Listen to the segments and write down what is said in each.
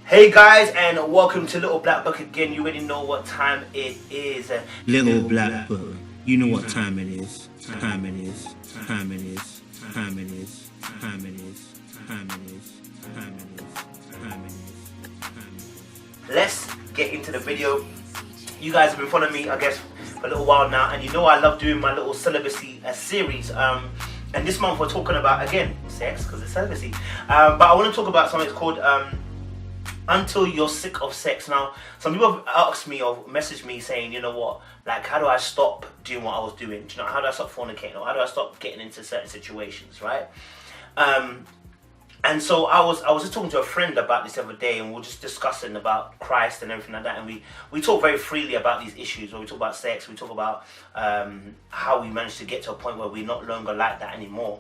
Hey guys, and welcome to Little Black Book again. You already know what time it is. Little black book. You know what time it is. Time it is. Time it is. Time it is. Time it is. Time it is. Time it is. Time it is. Let's get into the video. You guys have been following me, I guess, for a little while now, and you know I love doing my little celibacy series. And this month we're talking about, again, sex, because it's celibacy. But I want to talk about something called until you're sick of sex. Now, some people have asked me or messaged me saying, you know what, like, how do I stop doing what I was doing? Do you know, how do I stop fornicating? Or how do I stop getting into certain situations, right? And so I was just talking to a friend about this the other day, and we were just discussing about Christ and everything like that. And we talk very freely about these issues. When we talk about sex, we talk about how we managed to get to a point where we're not longer like that anymore.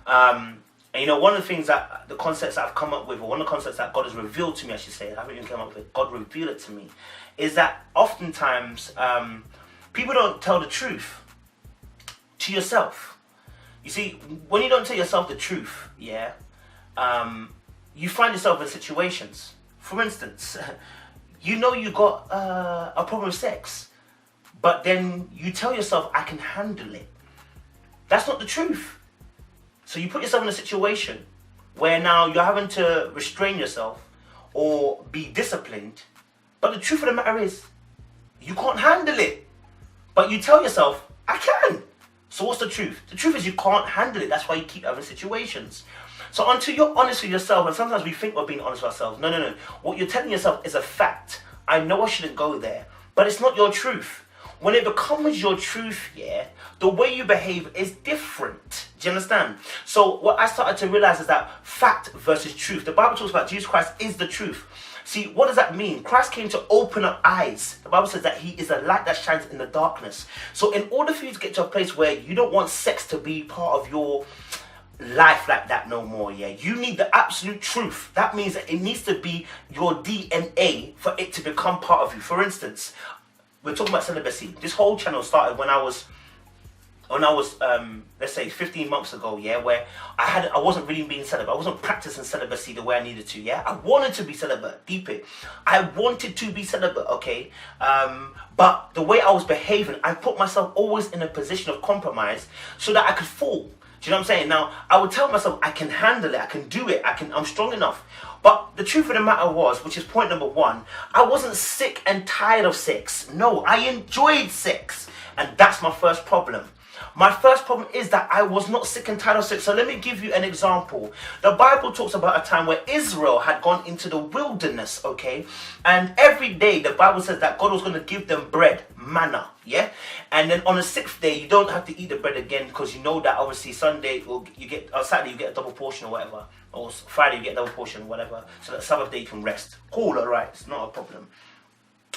And you know, one of the things that, the concepts that I've come up with, or one of the concepts that God has revealed to me, I should say, I haven't even come up with, God revealed it to me, is that oftentimes people don't tell the truth to yourself. You see, when you don't tell yourself the truth, you find yourself in situations. For instance, you know you got a problem with sex, but then you tell yourself, I can handle it. That's not the truth. So you put yourself in a situation where now you're having to restrain yourself or be disciplined, but the truth of the matter is, you can't handle it. But you tell yourself, I can. So what's the truth? The truth is you can't handle it. That's why you keep having situations. So until you're honest with yourself, and sometimes we think we're being honest with ourselves. No. What you're telling yourself is a fact. I know I shouldn't go there, but it's not your truth. When it becomes your truth, the way you behave is different. Do you understand? So what I started to realize is that fact versus truth. The Bible talks about Jesus Christ is the truth. See, what does that mean? Christ came to open up eyes. The Bible says that he is a light that shines in the darkness. So in order for you to get to a place where you don't want sex to be part of your life like that no more, you need the absolute truth. That means that it needs to be your DNA for it to become part of you. For instance, we're talking about celibacy. This whole channel started when I was let's say 15 months ago, where I wasn't really being celibate. I wasn't practicing celibacy the way I needed to, I wanted to be celibate, deep it. I wanted to be celibate, okay? But the way I was behaving, I put myself always in a position of compromise so that I could fall. Do you know what I'm saying? Now, I would tell myself, I can handle it, I can do it, I'm strong enough. But the truth of the matter was, which is point number one, I wasn't sick and tired of sex. No, I enjoyed sex. And that's my first problem. My first problem is that I was not sick and tired of sex. So let me give you an example. The Bible talks about a time where Israel had gone into the wilderness, okay? And every day the Bible says that God was going to give them bread, manna, And then on the sixth day, you don't have to eat the bread again, because you know that obviously Sunday, or Saturday you get a double portion or whatever. Or Friday you get a double portion or whatever. So that Sabbath day you can rest. Cool, alright, it's not a problem.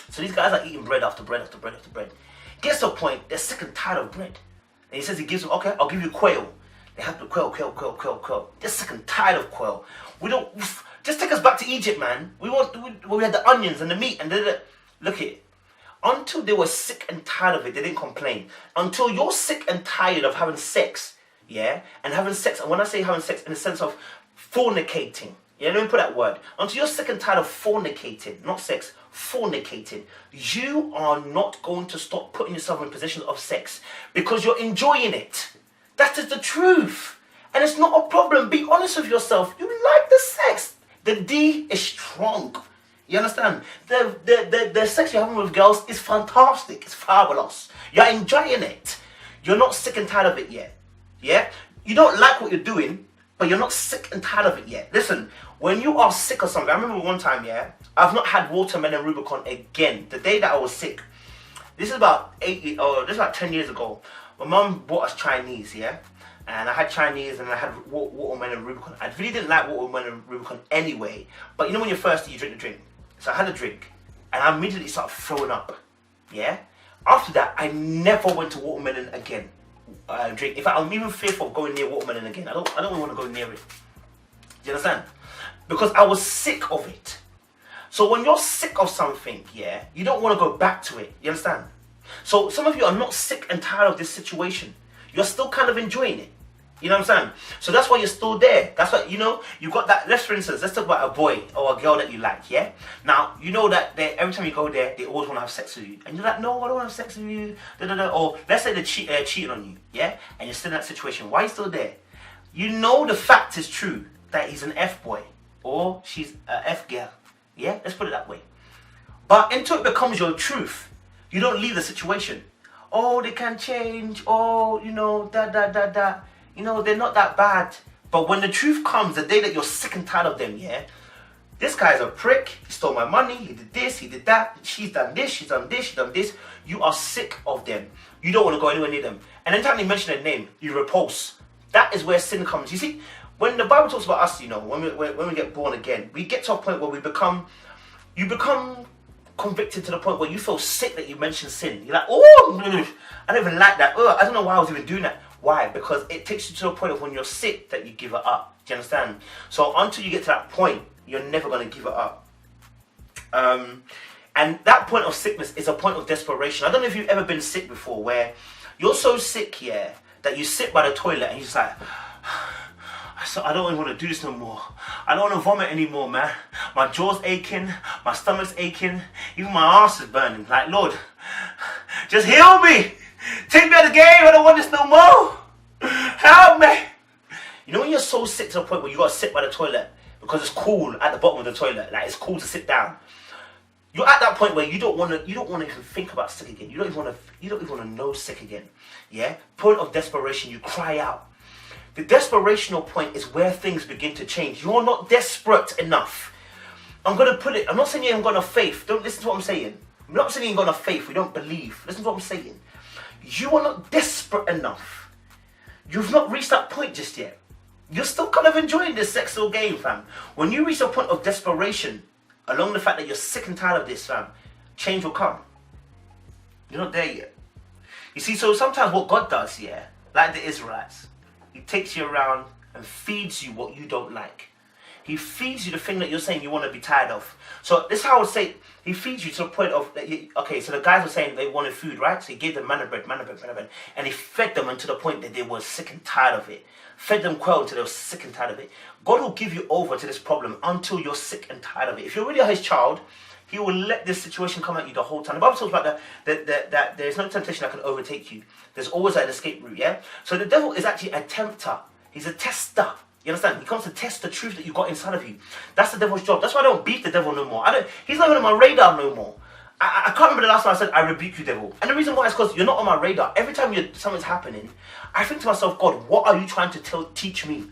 So these guys are eating bread after bread after bread after bread. Gets to a point, they're sick and tired of bread. And he says he gives them, okay, I'll give you quail. They have the quail. They're sick and tired of quail. We don't, just take us back to Egypt, man. We had the onions and the meat and look at it. Until they were sick and tired of it, they didn't complain. Until you're sick and tired of having sex, and having sex, and when I say having sex in the sense of fornicating, let me put that word. Until you're sick and tired of fornicating, not sex, fornicating, you are not going to stop putting yourself in positions of sex because you're enjoying it. That is the truth. And it's not a problem. Be honest with yourself. You like the sex. The D is strong. You understand? The sex you're having with girls is fantastic. It's fabulous. You're enjoying it. You're not sick and tired of it yet. You don't like what you're doing, but you're not sick and tired of it yet. Listen, when you are sick of something, I remember one time, I've not had watermelon Rubicon again. The day that I was sick, this is about 10 years ago. My mum bought us Chinese, and I had Chinese and I had watermelon Rubicon. I really didn't like watermelon Rubicon anyway, but you know when you're thirsty, you drink the drink. So I had a drink, and I immediately started throwing up, After that, I never went to watermelon again. Drink. In fact, I'm even fearful of going near watermelon again. I don't even want to go near it. Do you understand? Because I was sick of it. So when you're sick of something, you don't want to go back to it. You understand? So some of you are not sick and tired of this situation. You're still kind of enjoying it. You know what I'm saying? So that's why you're still there. That's why, you know, you got that. Let's, for instance, let's talk about a boy or a girl that you like, yeah? Now, you know that every time you go there, they always want to have sex with you. And you're like, no, I don't want to have sex with you. Da, da, da. Or let's say they're cheating on you, yeah? And you're still in that situation. Why are you still there? You know the fact is true that he's an F-boy or she's an F-girl, yeah? Let's put it that way. But until it becomes your truth, you don't leave the situation. Oh, they can change. Oh, you know, da. You know, they're not that bad. But when the truth comes, the day that you're sick and tired of them, yeah, this guy's a prick, he stole my money, he did this, he did that, she's done this, she's done this, she's done this. You are sick of them. You don't want to go anywhere near them. And anytime they mention their name, you repulse. That is where sin comes. You see, when the Bible talks about us, you know, when we get born again, we get to a point where you become convicted to the point where you feel sick that you mentioned sin. You're like, oh, I don't even like that. Oh, I don't know why I was even doing that. Why? Because it takes you to a point of when you're sick that you give it up. Do you understand? So until you get to that point, you're never going to give it up. And that point of sickness is a point of desperation. I don't know if you've ever been sick before, where you're so sick, yeah, that you sit by the toilet and you're just like, I don't even want to do this no more. I don't want to vomit anymore, man. My jaw's aching, my stomach's aching, even my ass is burning. Like, Lord, just heal me. Take me out of the game. I don't want this no more. Help me. You know when you're so sick to the point where you got to sit by the toilet because it's cool at the bottom of the toilet. Like, it's cool to sit down. You're at that point where you don't want to even think about sick again. You don't even want to know sick again. Yeah? Point of desperation, you cry out. The desperational point is where things begin to change. You're not desperate enough. I'm not saying you haven't got enough faith. Don't listen to what I'm saying. I'm not saying you ain't got enough faith. We don't believe. Listen to what I'm saying. You are not desperate enough. You've not reached that point just yet. You're still kind of enjoying this sexual game, fam. When you reach a point of desperation, along the fact that you're sick and tired of this, fam, change will come. You're not there yet. You see, so sometimes what God does, yeah, like the Israelites, He takes you around and feeds you what you don't like. He feeds you the thing that you're saying you want to be tired of. So this is how I would say, He feeds you to the point of, okay, so the guys were saying they wanted food, right? So He gave them manna bread. And He fed them until the point that they were sick and tired of it. Fed them quail until they were sick and tired of it. God will give you over to this problem until you're sick and tired of it. If you're really His child, He will let this situation come at you the whole time. The Bible talks about that there's no temptation that can overtake you. There's always an escape route, yeah? So the devil is actually a tempter. He's a tester. You understand? He comes to test the truth that you got inside of you. That's the devil's job. That's why I don't beat the devil no more. He's not even on my radar no more. I can't remember the last time I said, I rebuke you, devil. And the reason why is because you're not on my radar. Every time something's happening, I think to myself, God, what are you trying to teach me?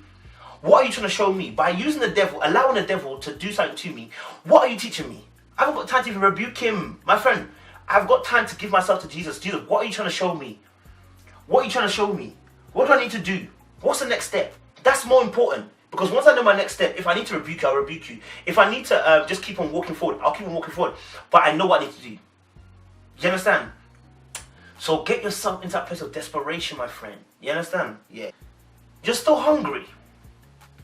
What are you trying to show me? By using the devil, allowing the devil to do something to me, what are you teaching me? I haven't got time to even rebuke him. My friend, I've got time to give myself to Jesus. Jesus, what are you trying to show me? What are you trying to show me? What do I need to do? What's the next step? That's more important. Because once I know my next step, if I need to rebuke you, I'll rebuke you. If I need to just keep on walking forward, I'll keep on walking forward. But I know what I need to do. You understand? So get yourself into that place of desperation, my friend. You understand? Yeah. You're still hungry.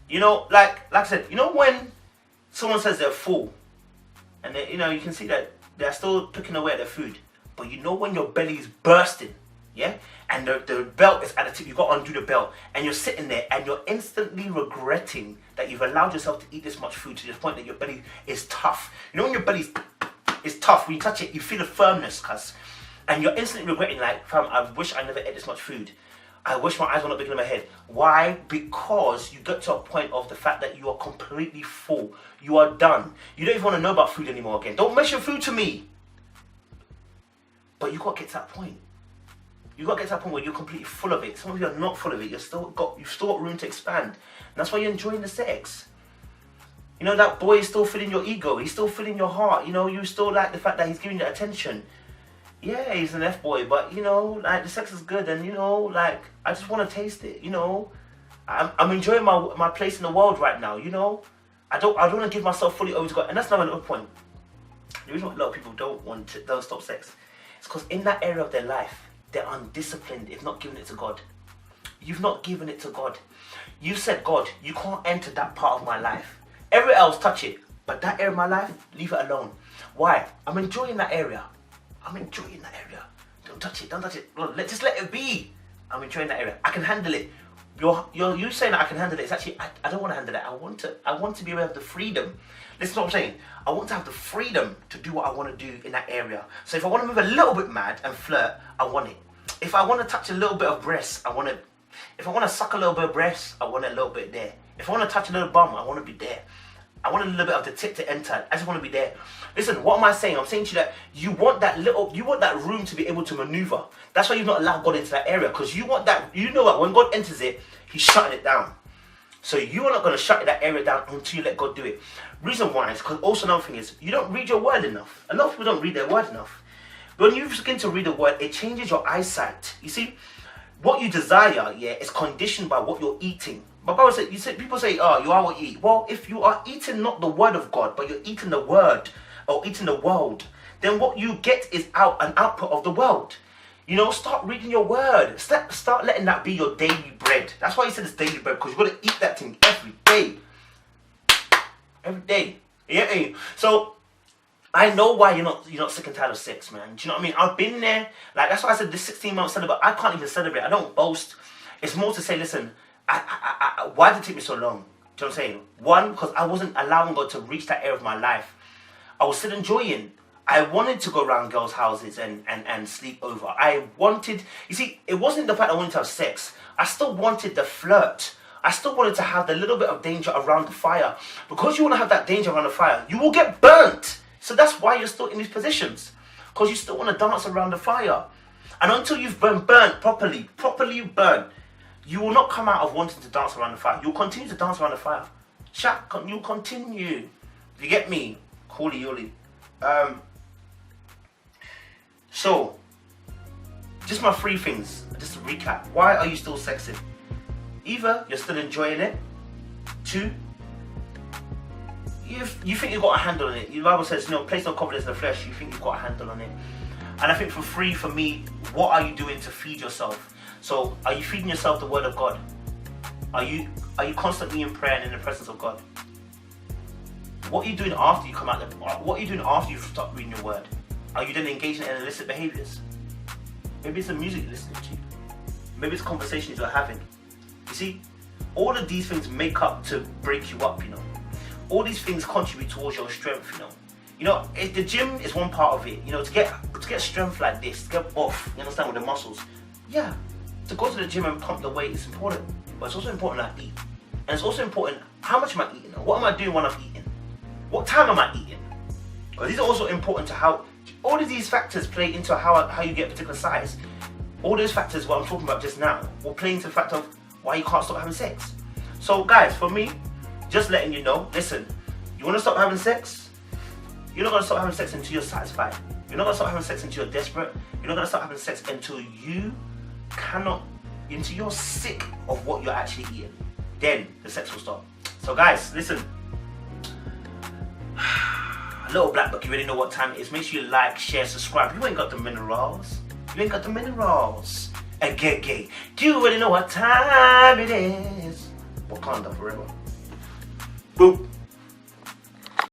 You know, like I said, you know when someone says they're full, and they, you know, you can see that they're still picking away at their food. But you know when your belly is bursting, yeah? And the belt is at the tip, you've got to undo the belt. And you're sitting there and you're instantly regretting that you've allowed yourself to eat this much food to the point that your belly is tough. You know when your belly is tough, when you touch it, you feel the firmness, cuz. And you're instantly regretting, like, fam, I wish I never ate this much food. I wish my eyes were not bigger than my head. Why? Because you get to a point of the fact that you are completely full. You are done. You don't even want to know about food anymore again. Don't mention food to me. But you got to get to that point. You got to get to that point where you're completely full of it. Some of you are not full of it. You've still got room to expand. And that's why you're enjoying the sex. You know, that boy is still filling your ego. He's still filling your heart. You know, you still like the fact that he's giving you attention. Yeah, he's an F-boy, but, you know, like, the sex is good, and, you know, like, I just want to taste it, you know. I'm enjoying my place in the world right now, you know. I don't want to give myself fully over to God, and that's not another point. The reason why a lot of people don't stop sex is because in that area of their life, they're undisciplined if not giving it to God. You've not given it to God. You've said, God, you can't enter that part of my life. Everywhere else, touch it, but that area of my life, leave it alone. Why? I'm enjoying that area. I'm enjoying that area. Don't touch it, don't touch it. Just let it be. I'm enjoying that area. I can handle it. you saying that I can handle it. It's actually I don't want to handle it. I want to be able to have the freedom. Listen to what I'm saying. I want to have the freedom to do what I want to do in that area. So if I want to move a little bit mad and flirt, I want it. If I want to touch a little bit of breast, I want it. If I want to suck a little bit of breast, I want it a little bit there. If I want to touch a little bum, I want to be there. I want a little bit of the tip to enter. I just want to be there. Listen, what am I saying? I'm saying to you that you want that room to be able to maneuver. That's why you've not allowed God into that area, because you want that. You know what? When God enters it, He's shutting it down. So you are not going to shut that area down until you let God do it. Reason why is because also another thing is you don't read your word enough. A lot of people don't read their word enough. When you begin to read the word, it changes your eyesight. You see, what you desire, is conditioned by what you're eating. But Bible said, people say, oh, you are what you eat. Well, if you are eating not the word of God, but you're eating the word or eating the world, then what you get is an output of the world. You know, start reading your word. Start letting that be your daily bread. That's why He said it's daily bread, because you've got to eat that thing every day. Every day. Yeah. So I know why you're not sick and tired of sex, man. Do you know what I mean? I've been there. Like, that's why I said this 16-month celibate. I can't even celebrate. I don't boast. It's more to say, listen, why did it take me so long? Do you know what I'm saying? One, because I wasn't allowing God to reach that area of my life. I was still enjoying. I wanted to go around girls' houses and sleep over. I wanted, you see, it wasn't the fact I wanted to have sex. I still wanted the flirt. I still wanted to have the little bit of danger around the fire. Because you want to have that danger around the fire, you will get burnt. So that's why you're still in these positions. Because you still want to dance around the fire. And until you've been burnt properly burnt, you will not come out of wanting to dance around the fire. You'll continue to dance around the fire. You'll continue. You get me? Holy yoly. So, just my 3 things, just to recap. Why are you still sexing? Either you're still enjoying it. 2, you think you've got a handle on it. The Bible says, place no confidence in the flesh. You think you've got a handle on it. And I think for 3, for me, what are you doing to feed yourself? So, are you feeding yourself the word of God? Are you constantly in prayer and in the presence of God? What are you doing after you come out? What are you doing after you've stopped reading your word? Are you then engaging in illicit behaviors? Maybe it's the music you're listening to. Maybe it's conversations you're having. You see, all of these things make up to break you up, All these things contribute towards your strength, if the gym is one part of it, to get strength like this, to get buff, you understand, with the muscles. Yeah, to go to the gym and pump the weight is important, but it's also important that I eat. And it's also important, how much am I eating? What am I doing when I'm eating? What time am I eating? Because these are also important to how, all of these factors play into how you get a particular size. All those factors, what I'm talking about just now, will play into the fact of why you can't stop having sex. So guys, for me, just letting you know, listen, you want to stop having sex? You're not going to stop having sex until you're satisfied. You're not going to stop having sex until you're desperate. You're not going to stop having sex until you're sick of what you're actually eating. Then the sex will stop. So guys, listen. Little black book, you already know what time it is. Make sure you like, share, subscribe. You ain't got the minerals. And get gay. You already know what time it is. Wakanda forever. Boop.